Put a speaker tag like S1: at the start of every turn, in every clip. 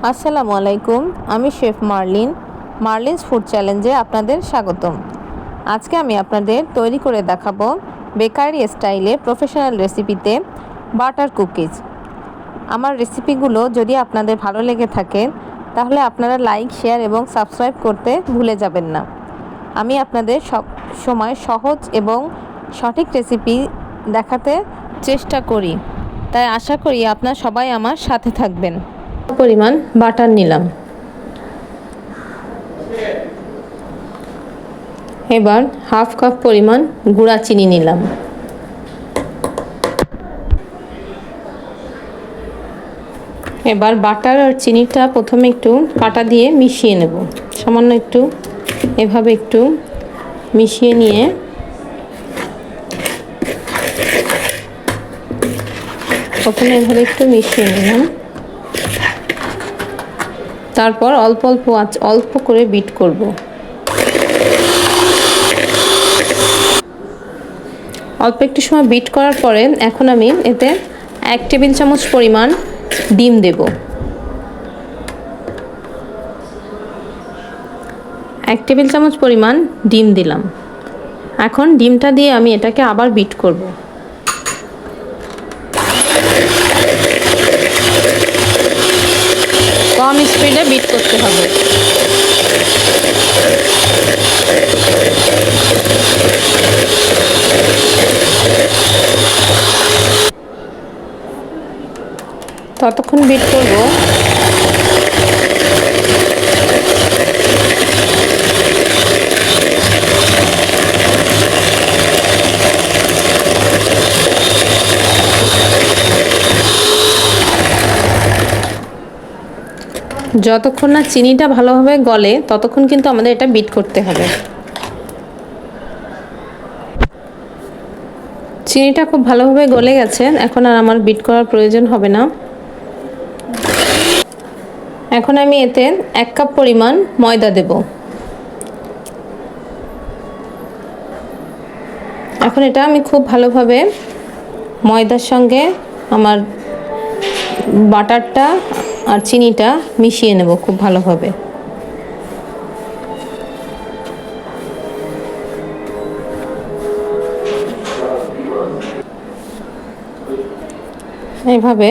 S1: আসসালামু আলাইকুম, আমি শেফ মার্লিনস ফুড চ্যালেঞ্জে আপনাদের স্বাগতম। আজকে আমি আপনাদের তৈরি করে দেখাবো বেকারি স্টাইলে প্রফেশনাল রেসিপিতে বাটার কুকিজ। আমার রেসিপিগুলো যদি আপনাদের ভালো লেগে থাকে তাহলে আপনারা লাইক, শেয়ার এবং সাবস্ক্রাইব করতে ভুলে যাবেন না। আমি আপনাদের সব সময় সহজ এবং সঠিক রেসিপি দেখাতে চেষ্টা করি, তাই আশা করি আপনারা সবাই আমার সাথে থাকবেন। পরিমাণ বাটার নিলাম। এবার হাফ কাপ পরিমাণ গুঁড়া চিনি নিলাম। এবার বাটার আর চিনিটা প্রথমে একটু কাঁটা দিয়ে মিশিয়ে নেব। সামান্য একটু এভাবে একটু মিশিয়ে নিয়ে প্রথমে এভাবে একটু মিশিয়ে নিলাম। তারপর অল্প করে বিট করব। অল্প একটু সময় বিট করার পরে এখন আমি এতে 1 টেবিল চামচ পরিমাণ ডিম দেব। 1 টেবিল চামচ পরিমাণ ডিম দিলাম। এখন ডিমটা দিয়ে আমি এটাকে আবার বিট করব। কম স্পিডে বিট করতে হবে। ততক্ষণ বিট করব যতক্ষণ না চিনিটা ভালোভাবে গলে ততক্ষণ কিন্তু আমাদের এটা বিট করতে হবে। চিনিটা খুব ভালোভাবে গলে গেছে, এখন আর আমার বিট করার প্রয়োজন হবে না। এখন আমি এতে 1 কাপ পরিমাণ ময়দা দেব। এখন এটা আমি খুব ভালোভাবে ময়দার সঙ্গে আমার বাটারটা আর চিনিটা মিশিয়ে নেব খুব ভালোভাবে। এইভাবে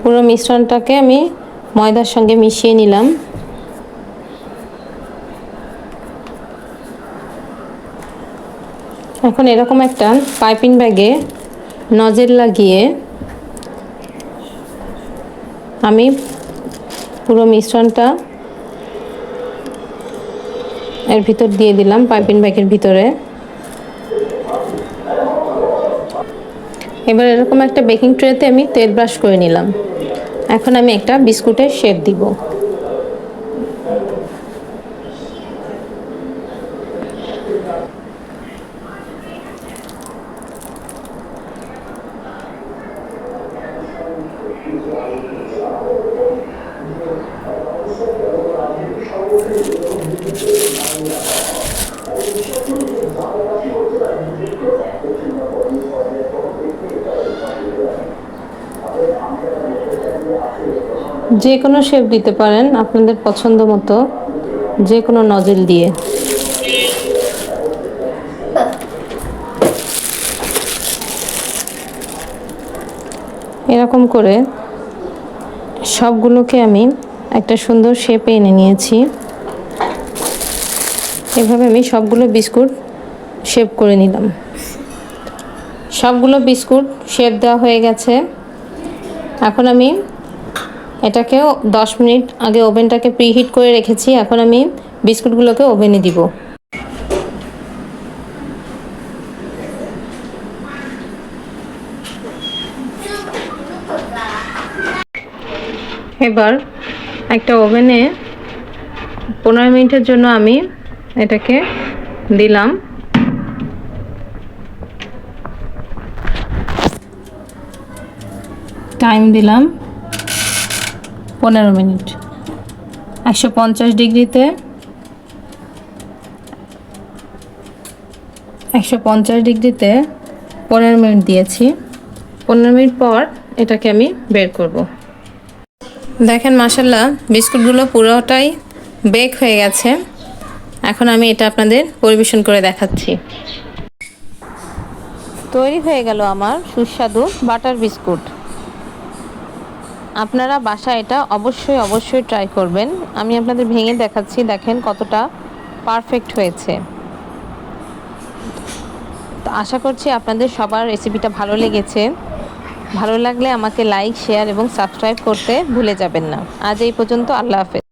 S1: পুরো মিশ্রণটাকে আমি ময়দার সঙ্গে মিশিয়ে নিলাম। এখন এরকম একটা পাইপিং ব্যাগে নজেল লাগিয়ে আমি পুরো মিশ্রণটা এর ভিতর দিয়ে দিলাম, পাইপিং ব্যাগের ভিতরে। এবার এরকম একটা বেকিং ট্রেতে আমি তেল ব্রাশ করে নিলাম। এখন আমি একটা বিস্কুটের শেপ দিব। যে কোনো শেপ দিতে পারেন আপনাদের পছন্দ মতো, যে কোনো নজেল দিয়ে। এরকম করে সবগুলোকে আমি একটা সুন্দর শেপে এনে নিয়েছি। এভাবে আমি সবগুলো বিস্কুট শেপ করে নিলাম। সবগুলো বিস্কুট শেপ দেওয়া হয়ে গেছে। এখন আমি এটাকেও 10 মিনিট আগে ওভেনটাকে প্রিহিট করে রেখেছি। এখন আমি বিস্কুটগুলোকে ওভেনে দিব। এবার একটা ওভেনে 15 মিনিটের জন্য আমি এটাকে দিলাম। টাইম দিলাম 15 মিনিট। 150 ডিগ্রিতে 15 মিনিট দিয়েছি। 15 মিনিট পর এটাকে আমি বের করব। দেখেন মাশাল্লাহ বিস্কুটগুলো পুরোটাই বেক হয়ে গেছে। এখন আমি এটা আপনাদের পরিবেশন করে দেখাচ্ছি। তৈরি হয়ে গেল আমার সুস্বাদু বাটার বিস্কুট। আপনারা বাসায় এটা অবশ্যই ট্রাই করবেন। আমি আপনাদের ভেঙে দেখাচ্ছি, দেখেন কতটা পারফেক্ট হয়েছে। তো আশা করছি আপনাদের সবার রেসিপিটা ভালো লেগেছে। ভালো লাগলে আমাকে লাইক, শেয়ার এবং সাবস্ক্রাইব করতে ভুলে যাবেন না। আজ এই পর্যন্ত, আল্লাহ হাফেজ।